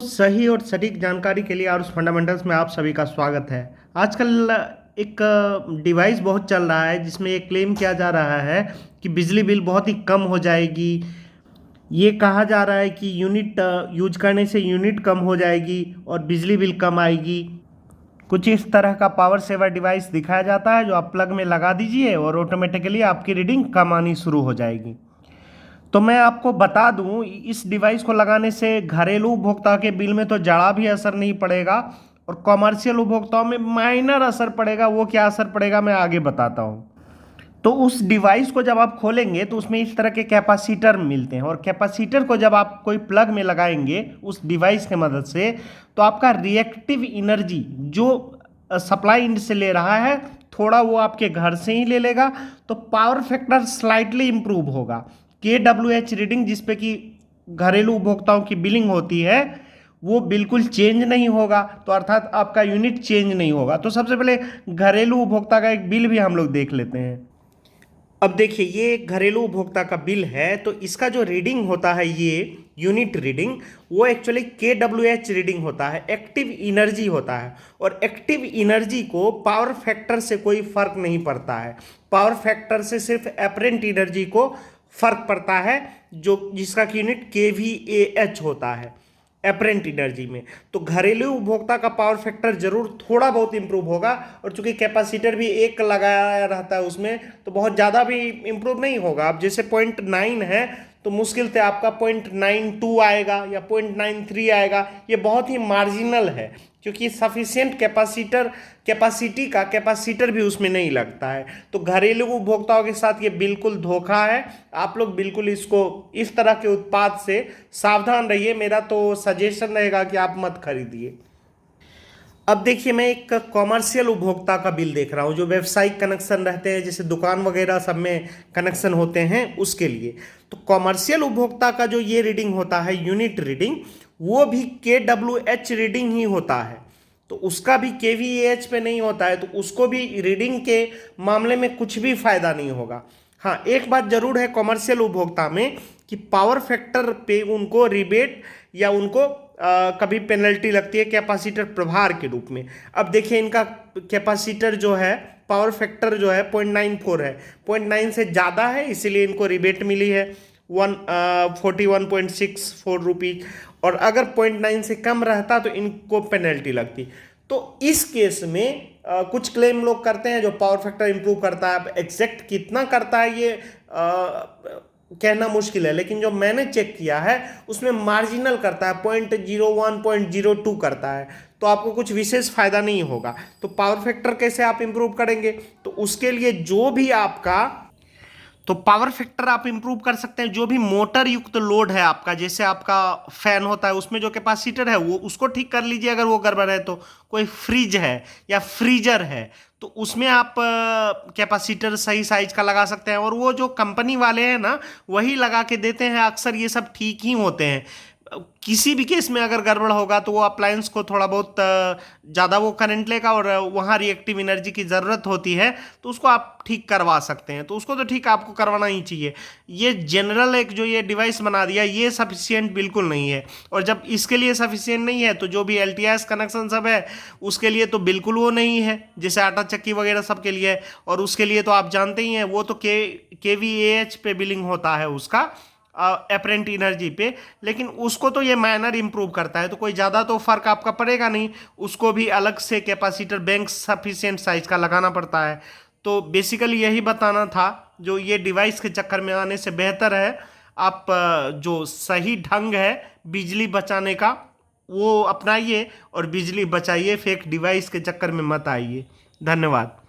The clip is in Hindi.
सही और सटीक जानकारी के लिए आरुष फंडामेंटल्स में आप सभी का स्वागत है। आजकल एक डिवाइस बहुत चल रहा है जिसमें ये क्लेम किया जा रहा है कि बिजली बिल बहुत ही कम हो जाएगी। ये कहा जा रहा है कि यूनिट यूज करने से यूनिट कम हो जाएगी और बिजली बिल कम आएगी। कुछ इस तरह का पावर सेवर डिवाइस दिखाया जाता है जो आप प्लग में लगा दीजिए और ऑटोमेटिकली आपकी रीडिंग कम आनी शुरू हो जाएगी। तो मैं आपको बता दूं, इस डिवाइस को लगाने से घरेलू उपभोक्ता के बिल में तो जरा भी असर नहीं पड़ेगा और कॉमर्शियल उपभोक्ताओं में माइनर असर पड़ेगा। वो क्या असर पड़ेगा मैं आगे बताता हूं। तो उस डिवाइस को जब आप खोलेंगे तो उसमें इस तरह के कैपेसिटर मिलते हैं और कैपेसिटर को जब आप कोई प्लग में लगाएंगे उस डिवाइस की मदद से, तो आपका रिएक्टिव एनर्जी जो सप्लाई इंड से ले रहा है थोड़ा वो आपके घर से ही ले लेगा, तो पावर फैक्टर स्लाइटली इंप्रूव होगा। KWH रीडिंग जिस पे कि घरेलू उपभोक्ताओं की बिलिंग होती है वो बिल्कुल चेंज नहीं होगा, तो अर्थात आपका यूनिट चेंज नहीं होगा। तो सबसे पहले घरेलू उपभोक्ता का एक बिल भी हम लोग देख लेते हैं। अब देखिए, ये एक घरेलू उपभोक्ता का बिल है, तो इसका जो रीडिंग होता है ये यूनिट रीडिंग, वो एक्चुअली KWH रीडिंग होता है, एक्टिव एनर्जी होता है। और एक्टिव एनर्जी को पावर फैक्टर से कोई फर्क नहीं पड़ता है। पावर फैक्टर से सिर्फ एपरेंट एनर्जी को फर्क पड़ता है, जो जिसका कि यूनिट KVAH होता है एपरेंट एनर्जी में। तो घरेलू उपभोक्ता का पावर फैक्टर जरूर थोड़ा बहुत इंप्रूव होगा, और चूंकि कैपेसिटर भी एक लगाया रहता है उसमें, तो बहुत ज़्यादा भी इंप्रूव नहीं होगा। अब जैसे 0.9 है तो मुश्किल से आपका 0.92 आएगा या 0.93 आएगा। ये बहुत ही मार्जिनल है, क्योंकि सफिशियंट कैपेसिटी का कैपेसिटर भी उसमें नहीं लगता है। तो घरेलू उपभोक्ताओं के साथ ये बिल्कुल धोखा है। आप लोग बिल्कुल इसको, इस तरह के उत्पाद से सावधान रहिए। मेरा तो सजेशन रहेगा कि आप मत खरीदिए। अब देखिए, मैं एक कॉमर्शियल उपभोक्ता का बिल देख रहा हूँ, जो व्यावसायिक कनेक्शन रहते हैं, जैसे दुकान वगैरह सब में कनेक्शन होते हैं उसके लिए। तो कॉमर्शियल उपभोक्ता का जो ये रीडिंग होता है यूनिट रीडिंग, वो भी KWH रीडिंग ही होता है। तो उसका भी KVAH पे नहीं होता है, तो उसको भी रीडिंग के मामले में कुछ भी फायदा नहीं होगा। हाँ, एक बात जरूर है कॉमर्शियल उपभोक्ता में कि पावर फैक्टर पे उनको रिबेट या उनको कभी पेनल्टी लगती है कैपेसिटर प्रभार के रूप में। अब देखिए, इनका कैपेसिटर जो है, पावर फैक्टर जो है 0.94 है, 0.9 से ज़्यादा है, इसीलिए इनको रिबेट मिली है 41.64 रुपीज। और अगर 0.9 से कम रहता तो इनको पेनल्टी लगती। तो इस केस में कुछ क्लेम लोग करते हैं जो पावर फैक्टर इंप्रूव करता है। अब एग्जैक्ट कितना करता है ये कहना मुश्किल है, लेकिन जो मैंने चेक किया है उसमें मार्जिनल करता है, 0.01 0.02 करता है। तो आपको कुछ विशेष फायदा नहीं होगा। तो पावर फैक्टर कैसे आप इंप्रूव करेंगे? तो उसके लिए जो भी आपका, तो पावर फैक्टर आप इंप्रूव कर सकते हैं जो भी मोटर युक्त लोड है आपका, जैसे आपका फैन होता है उसमें जो कैपेसिटर है वो उसको ठीक कर लीजिए अगर वो गड़बड़ है। तो कोई फ्रिज है या फ्रीजर है तो उसमें आप कैपेसिटर सही साइज का लगा सकते हैं, और वो जो कंपनी वाले हैं ना वही लगा के देते हैं, अक्सर ये सब ठीक ही होते हैं। किसी भी केस में अगर गड़बड़ होगा तो वो अप्लायंस को थोड़ा बहुत ज़्यादा वो करंट लेगा और वहाँ रिएक्टिव एनर्जी की ज़रूरत होती है, तो उसको आप ठीक करवा सकते हैं। तो उसको तो ठीक आपको करवाना ही चाहिए। ये जनरल एक जो ये डिवाइस बना दिया ये सफिशियंट बिल्कुल नहीं है। और जब इसके लिए सफिशियंट नहीं है तो जो भी LTS कनेक्शन सब है उसके लिए तो बिल्कुल वो नहीं है, जैसे आटा चक्की वगैरह सब के लिए है। और उसके लिए तो आप जानते ही हैं वो तो KVAH पे बिलिंग होता है उसका, एपरेंट एनर्जी पे। लेकिन उसको तो ये माइनर इंप्रूव करता है, तो कोई ज़्यादा तो फर्क आपका पड़ेगा नहीं। उसको भी अलग से कैपेसिटर बैंक सफिशिएंट साइज का लगाना पड़ता है। तो बेसिकली यही बताना था, जो ये डिवाइस के चक्कर में आने से बेहतर है आप जो सही ढंग है बिजली बचाने का वो अपनाइए और बिजली बचाइए। फेक डिवाइस के चक्कर में मत आइए। धन्यवाद।